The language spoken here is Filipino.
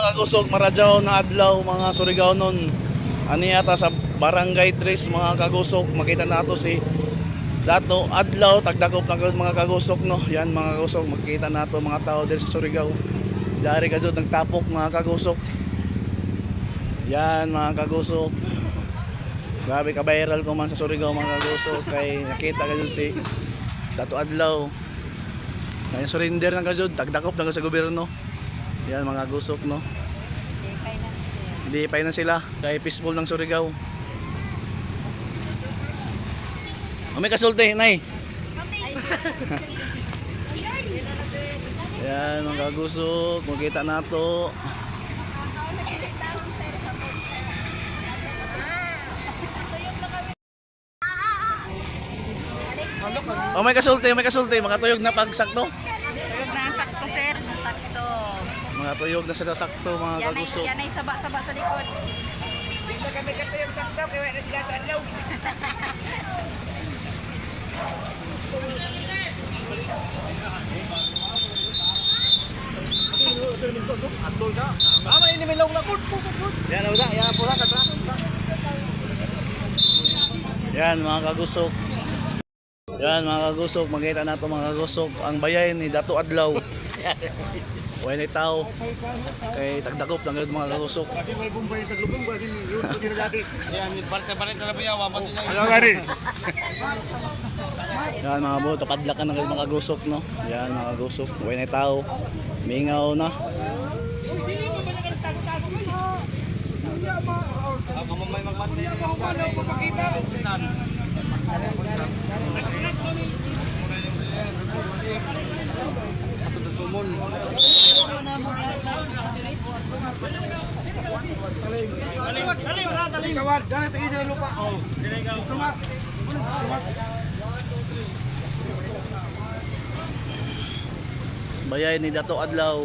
Kagusog Maradyaw na adlaw mga Surigao nun. Ani yata sa Barangay 3 mga kagusog, makita nato si Dato adlaw tagdakop ng mga kagusog no. Yan mga kagusog, makita nato mga tao diri sa Surigao. Dari ka jud nagtapok mga kagusog. Yan mga kagusog. Grabe ka viral ko man sa Surigao mga kagusog kay nakita ka jud si Dato adlaw. Kaya surrender ng ka jud tagdakop ng sa gobyerno. Yan mga kagusog no. Hindi pa na sila kay peaceful ng Surigao. May kasulti, nay. Yan, mga kagusog, makita nato. Oh, may kasulti, mga tuyog na pagsakto. Tuyog na sakto, sir. Sakto. Mga tuyog na sila sakto, mga kagusog. Yan ay saba-saba sa likod. Dito kami katuyog sakto, kaya na sila ito adlaw. Ini may long lakot. Yan, wala, yan pula ka tra. Yan mga kagusok. Yan mga kagusok, makita nato mga kagusok ang bayan ni Dato Adlaw. Way ni tao kay tagdakop lang mga kagusok. Kasi may bumbay taglubong ba din yun din dati. Yan, parte-parte na bayaw, masin na. Ano gani? Yan mga boto, padlakan ng mga kagusok no. Yan mga kagusok, way ni tao. Mingaw na. Ako mo may magpantay. Ano papakita? Sumon. Kawad, dali tingin na lupa. Oh, sumat. Bayan ni Dato Adlaw.